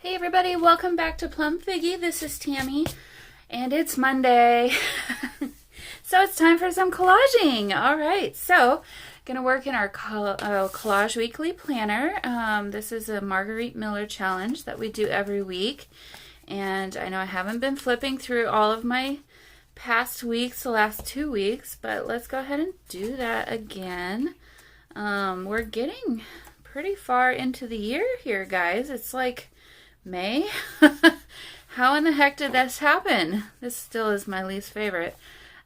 Hey everybody, welcome back to Plum Figgy. This is Tammy, and it's Monday. So it's time for some collaging. Alright, so gonna work in our Collage Weekly Planner. This is a Margarete Miller challenge that we do every week. And I know I haven't been flipping through all of my past weeks, the last 2 weeks, but let's go ahead and do that again. We're getting pretty far into the year here, guys. It's like May? How in the heck did this happen? This still is my least favorite.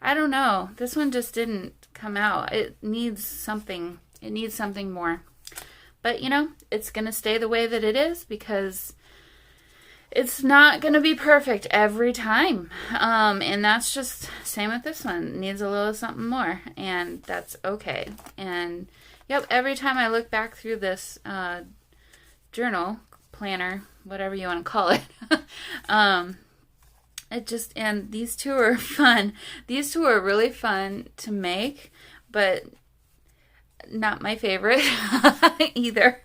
I don't know. This one just didn't come out. It needs something. It needs something more. But, you know, it's going to stay the way that it is because it's not going to be perfect every time. And that's just, same with this one. It needs a little something more. And that's okay. And, yep, every time I look back through this journal, planner, whatever you want to call it. And these two are fun. These two are really fun to make, but not my favorite either.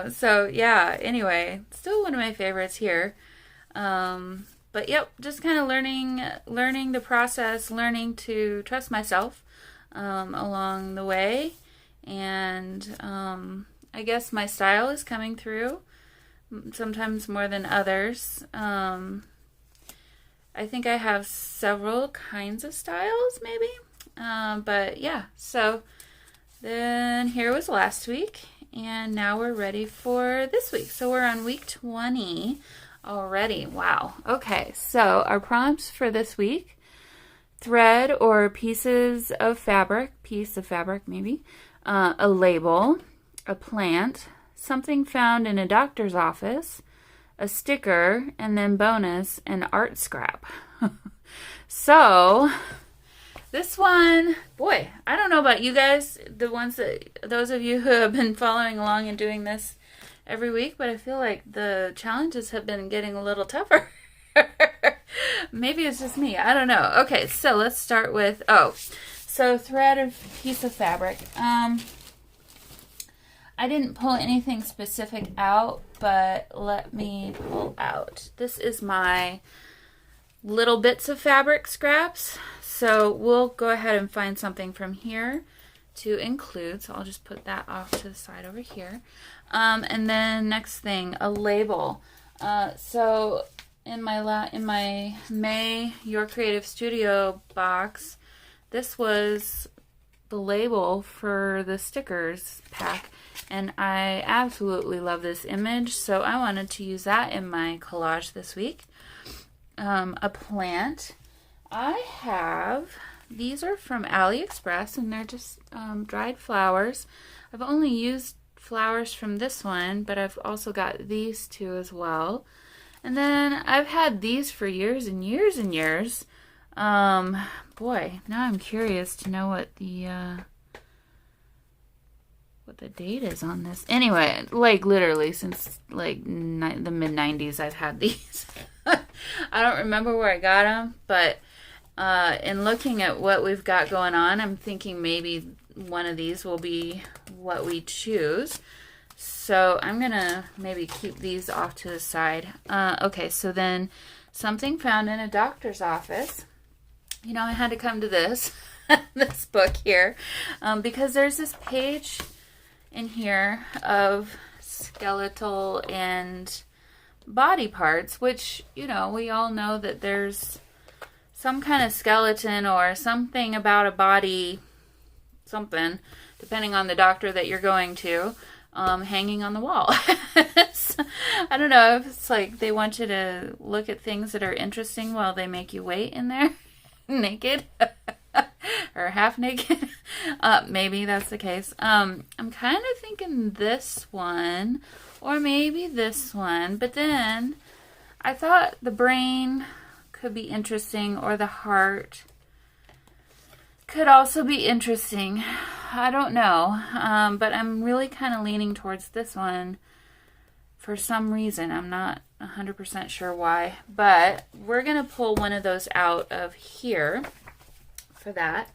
So yeah, anyway, still one of my favorites here. But yep, just kind of learning the process, learning to trust myself along the way. And I guess my style is coming through, sometimes more than others. I think I have several kinds of styles, maybe. But yeah, so then here was last week, and now we're ready for this week. So we're on week 20 already. Wow. Okay, so our prompts for this week: thread or piece of fabric maybe, a label, a plant, something found in a doctor's office, a sticker, and then bonus, an art scrap. So this one, boy, I don't know about you guys, those of you who have been following along and doing this every week, but I feel like the challenges have been getting a little tougher. Maybe it's just me. I don't know. Okay, so let's start with, so thread or piece of fabric. I didn't pull anything specific out, but let me pull out. This is my little bits of fabric scraps. So we'll go ahead and find something from here to include. So I'll just put that off to the side over here. And then next thing, a label. So in my May Your Creative Studio box, this was the label for the stickers pack. And I absolutely love this image, so I wanted to use that in my collage this week. A plant. I have, these are from AliExpress, and they're just dried flowers. I've only used flowers from this one, but I've also got these two as well. And then I've had these for years and years and years. Boy, now I'm curious to know what the date is on this. Anyway, like literally since like the mid 90s I've had these. I don't remember where I got them, but in looking at what we've got going on, I'm thinking maybe one of these will be what we choose. So I'm gonna maybe keep these off to the side. Okay, so then something found in a doctor's office. You know, I had to come to this this book here because there's this page in here of skeletal and body parts, which, you know, we all know that there's some kind of skeleton or something about a body, something, depending on the doctor that you're going to, hanging on the wall. So, I don't know if it's like they want you to look at things that are interesting while they make you wait in there naked. Or half naked. Maybe that's the case. I'm kind of thinking this one or maybe this one, but then I thought the brain could be interesting, or the heart could also be interesting. I don't know, but I'm really kind of leaning towards this one for some reason. I'm not 100% sure why, but we're gonna pull one of those out of here for that.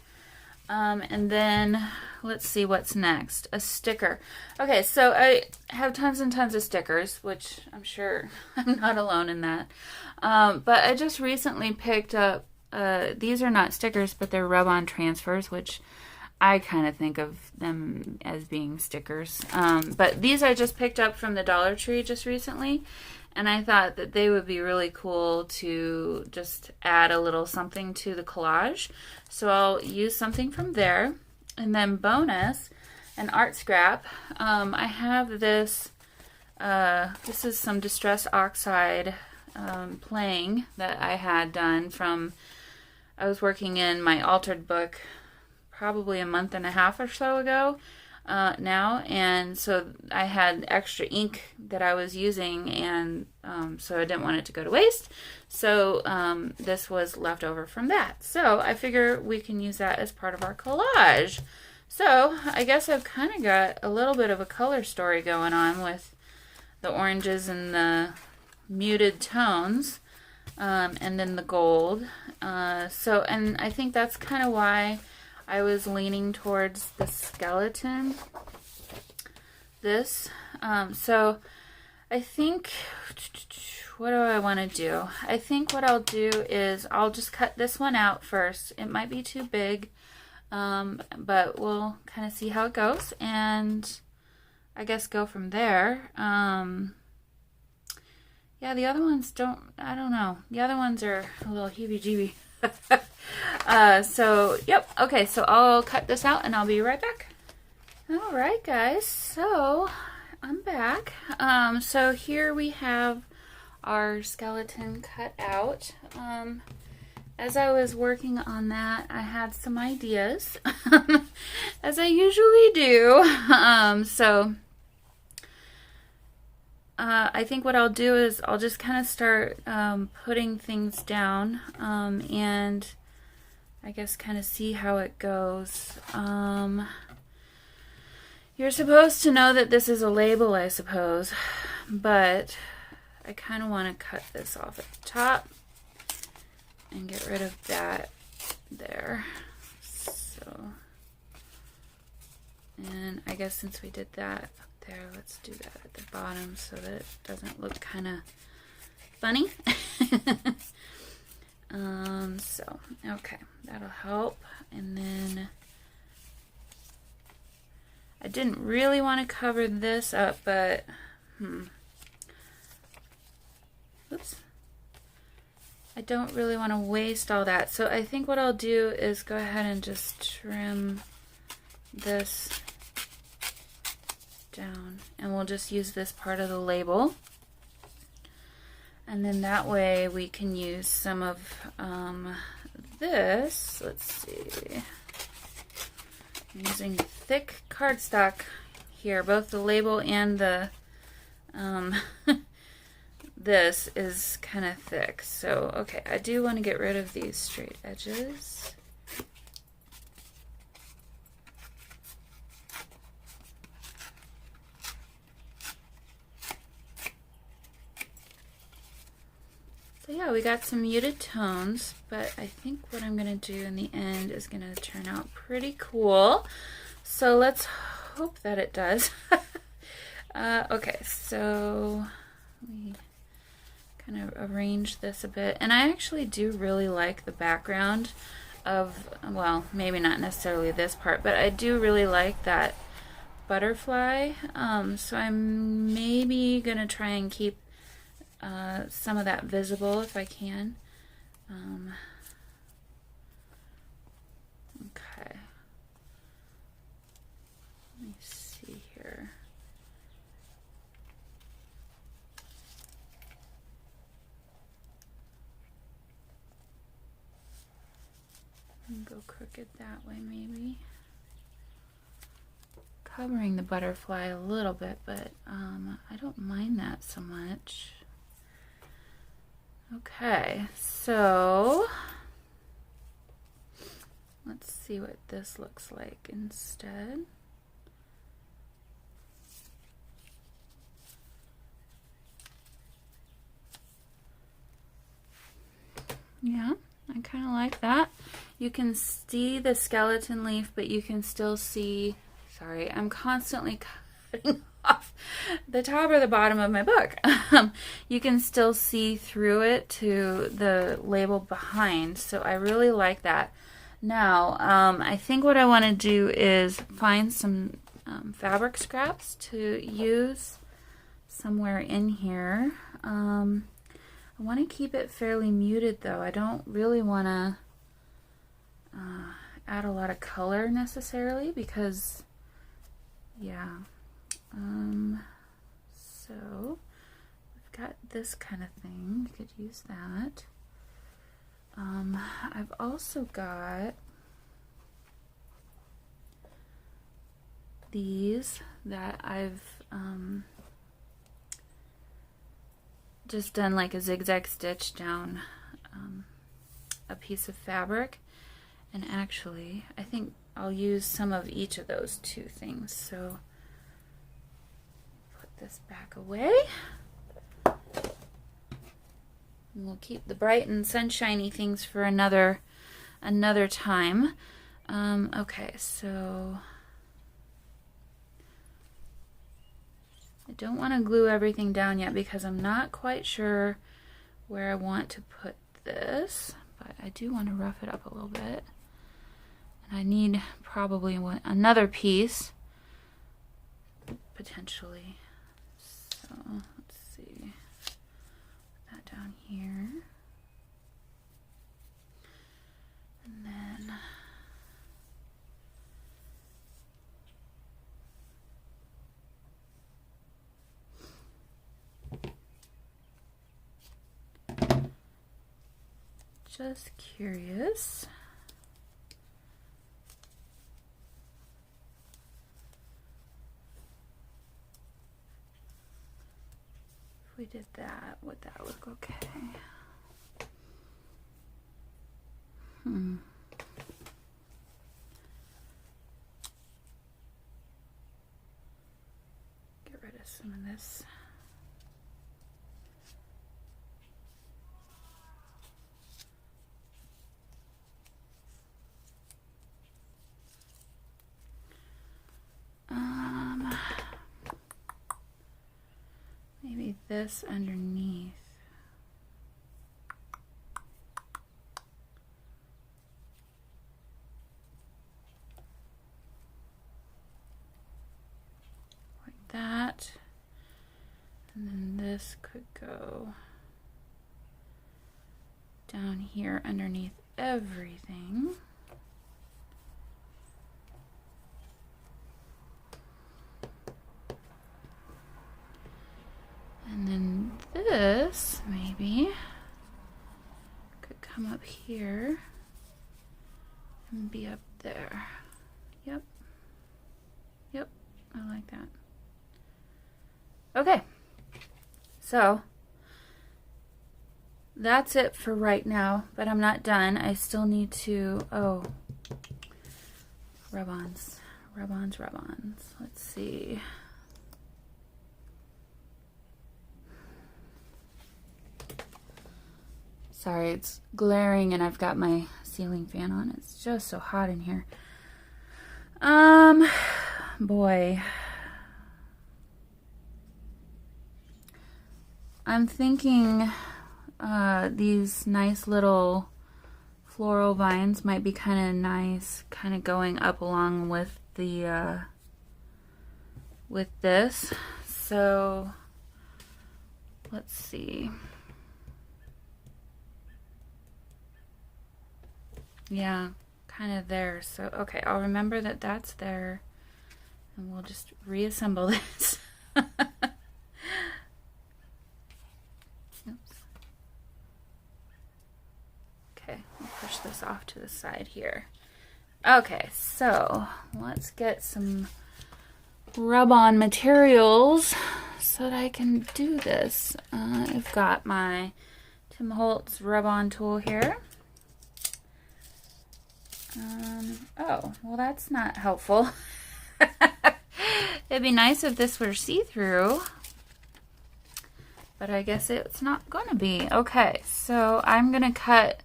And then let's see what's next. A sticker. Okay, so I have tons and tons of stickers, which I'm sure I'm not alone in that. But I just recently picked up, these are not stickers, but they're rub-on transfers, which I kind of think of them as being stickers. But these I just picked up from the Dollar Tree just recently. And I thought that they would be really cool to just add a little something to the collage. So I'll use something from there. And then bonus, an art scrap. I have this, this is some Distress Oxide playing that I had done from, I was working in my altered book probably a month and a half or so ago. Now, and so I had extra ink that I was using, and so I didn't want it to go to waste. So this was left over from that. So I figure we can use that as part of our collage. So I guess I've kind of got a little bit of a color story going on with the oranges and the muted tones, and then the gold. And I think that's kind of why I was leaning towards the skeleton. So I think, what do I want to do? I think what I'll do is I'll just cut this one out first. It might be too big, but we'll kind of see how it goes, and I guess go from there. Yeah, the other ones I don't know. The other ones are a little heebie-jeebie. Yep. Okay, so I'll cut this out and I'll be right back. All right, guys. So I'm back. So here we have our skeleton cut out. As I was working on that, I had some ideas, as I usually do. I think what I'll do is I'll just kind of start putting things down, and I guess kind of see how it goes. You're supposed to know that this is a label, I suppose, but I kind of want to cut this off at the top and get rid of that there. So, and I guess since we did that up there, let's do that at the bottom so that it doesn't look kind of funny. Okay, that'll help. And then I didn't really want to cover this up, but oops. I don't really want to waste all that. So I think what I'll do is go ahead and just trim this down, and we'll just use this part of the label. And then that way we can use some of this. Let's see. I'm using thick cardstock here, both the label and the this is kind of thick. So, okay, I do want to get rid of these straight edges. So yeah, we got some muted tones, but I think what I'm going to do in the end is going to turn out pretty cool. So let's hope that it does. Okay, so we kind of arrange this a bit. And I actually do really like the background of, well, maybe not necessarily this part, but I do really like that butterfly. So I'm maybe going to try and keep some of that visible if I can. Okay. Let me see here. Go crooked that way maybe. Covering the butterfly a little bit, but I don't mind that so much. Okay, so let's see what this looks like instead. Yeah, I kind of like that. you can see the skeleton leaf, but you can still see, sorry, I'm constantly cutting off the top or the bottom of my book. You can still see through it to the label behind, so I really like that. Now, I think what I want to do is find some fabric scraps to use somewhere in here. I want to keep it fairly muted though. I don't really want to add a lot of color necessarily because, yeah. So we've got this kind of thing. You could use that. I've also got these that I've just done like a zigzag stitch down a piece of fabric, and actually I think I'll use some of each of those two things. So put this back away. And we'll keep the bright and sunshiny things for another time. Okay, so I don't want to glue everything down yet because I'm not quite sure where I want to put this, but I do want to rough it up a little bit. And I need probably another piece, potentially. So let's see. Put that down here. And then just curious. If we did that, would that look okay? Get rid of some of this. Maybe this underneath. Like that. And then this could go down here underneath everything. And then this maybe could come up here and be up there. Yep. Yep, I like that. Okay, so that's it for right now, but I'm not done. I still need to, rub-ons. Let's see. Sorry, it's glaring and I've got my ceiling fan on. It's just so hot in here. Boy. I'm thinking these nice little floral vines might be kind of nice, kind of going up along with the with this. So let's see. Yeah, kind of there. So, okay, I'll remember that that's there. And we'll just reassemble this. Oops. Okay, we'll push this off to the side here. Okay, so let's get some rub-on materials so that I can do this. I've got my Tim Holtz rub-on tool here. Oh, well that's not helpful. It'd be nice if this were see-through, but I guess it's not gonna be. Okay, so I'm gonna cut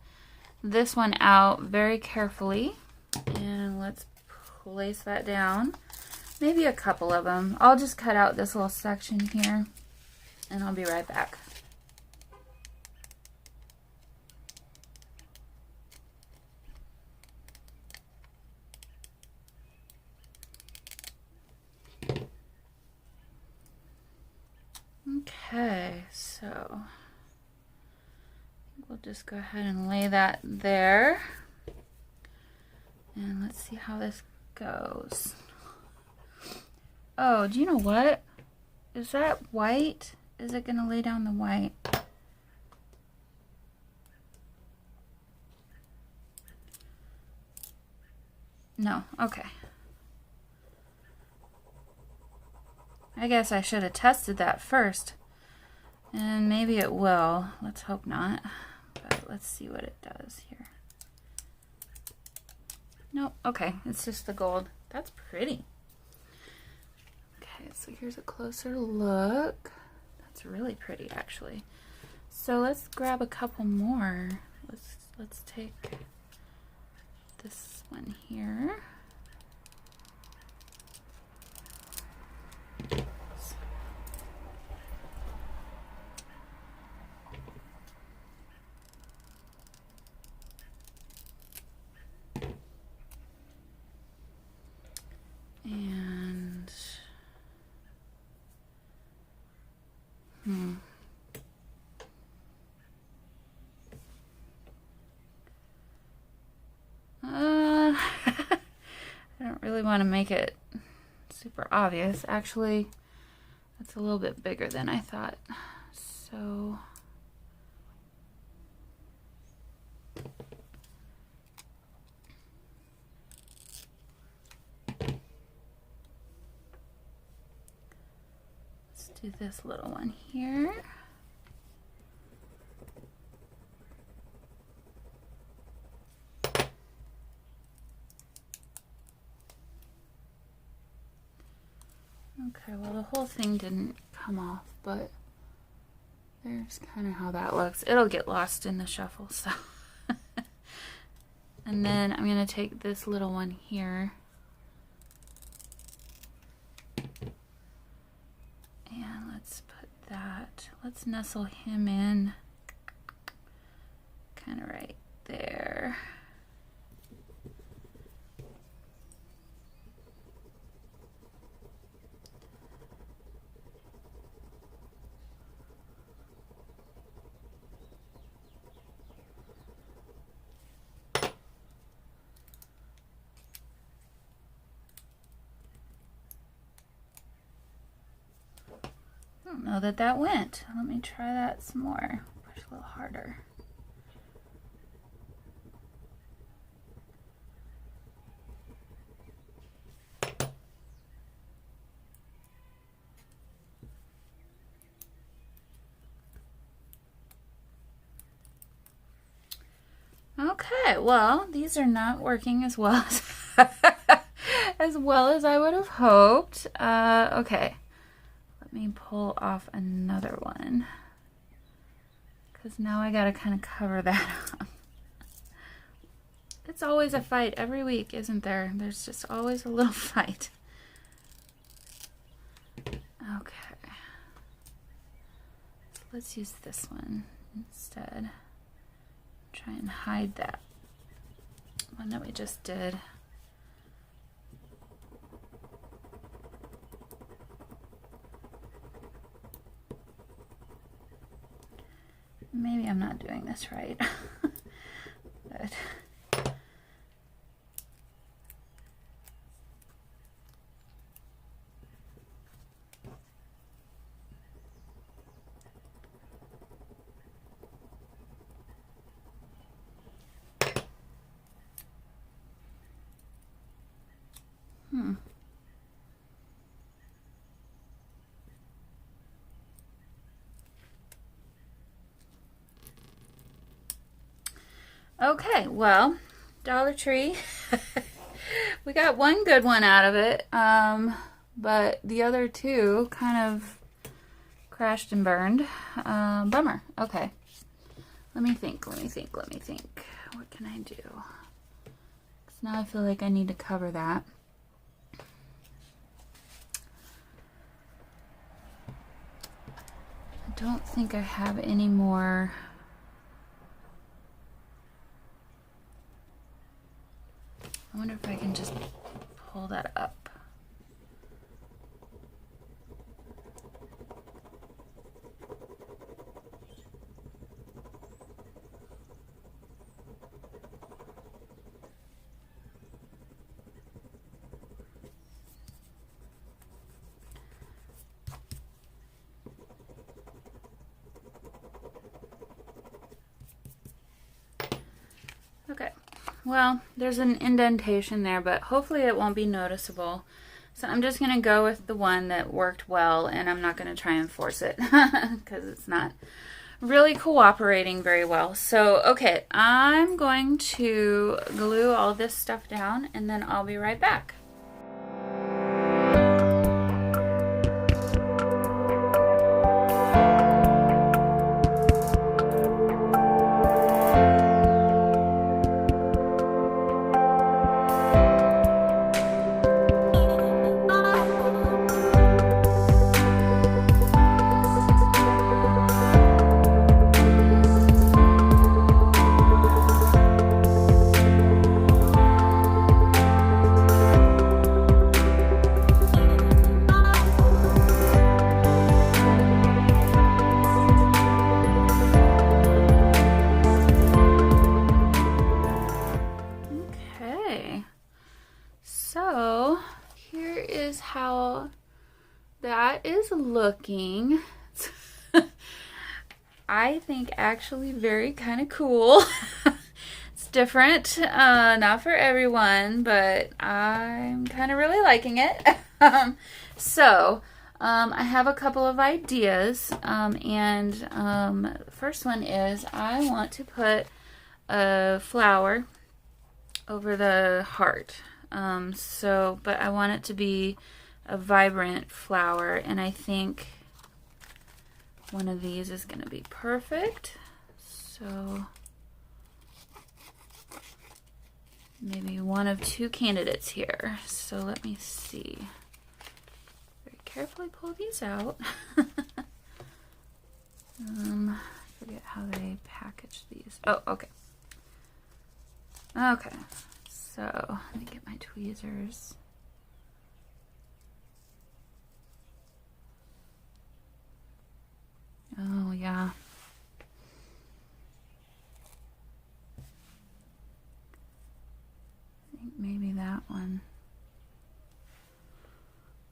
this one out very carefully. And let's place that down. Maybe a couple of them. I'll just cut out this little section here and I'll be right back. Okay, so we'll just go ahead and lay that there. And let's see how this goes. Oh, do you know what? Is that white? Is it going to lay down the white? No, okay. I guess I should have tested that first. And maybe it will. Let's hope not. But let's see what it does here. Nope, okay. It's just the gold. That's pretty. Okay, so here's a closer look. That's really pretty, actually. So let's grab a couple more. Let's take this one here. And I don't really want to make it super obvious. Actually, that's a little bit bigger than I thought. So let's do this little one here. Okay, well the whole thing didn't come off, but there's kind of how that looks. It'll get lost in the shuffle, so. And then I'm going to take this little one here. And let's put that, let's nestle him in kind of right there. I don't know that went. Let me try that some more. Push a little harder. Okay, well, these are not working as well as I would have hoped. Okay. Let me pull off another one, because now I gotta kind of cover that up. It's always a fight every week, isn't there? There's just always a little fight. Okay. So let's use this one instead. Try and hide that one that we just did. Maybe I'm not doing this right. But okay, well, Dollar Tree. We got one good one out of it, but the other two kind of crashed and burned. Bummer. Okay. Let me think. what can I do? Because now I feel like I need to cover that. I don't think I have any more. I wonder if I can just pull that up. Okay, well, there's an indentation there, but hopefully it won't be noticeable. So I'm just going to go with the one that worked well, and I'm not going to try and force it because it's not really cooperating very well. So, okay, I'm going to glue all this stuff down, and then I'll be right back. So here is how that is looking. I think actually very kind of cool. It's different, not for everyone, but I'm kind of really liking it. I have a couple of ideas, and first one is I want to put a flower over the heart. But I want it to be a vibrant flower, and I think one of these is going to be perfect. So maybe one of two candidates here. So let me see. Very carefully pull these out. Forget how they package these. Oh, okay. Okay. So let me get my tweezers. Oh, yeah. I think maybe that one.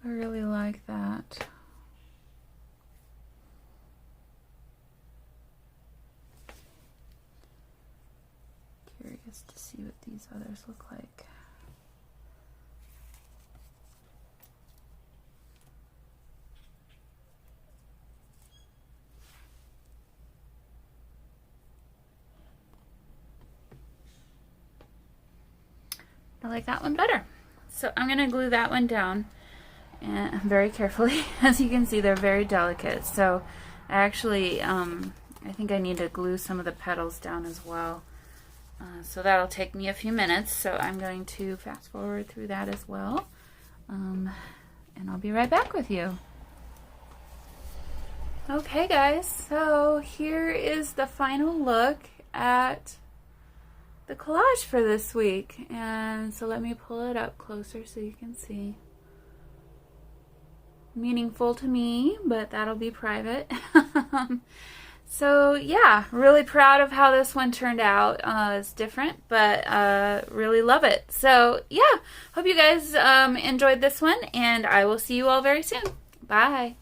I really like that. Curious to see what these others look like. I like that one better. So I'm going to glue that one down, and very carefully. As you can see, they're very delicate. So actually, I think I need to glue some of the petals down as well. So that'll take me a few minutes. So I'm going to fast forward through that as well. And I'll be right back with you. Okay guys, so here is the final look at the collage for this week. And so let me pull it up closer so you can see. Meaningful to me, but that'll be private. So yeah, really proud of how this one turned out. It's different, but really love it. So yeah, hope you guys enjoyed this one, and I will see you all very soon. Bye.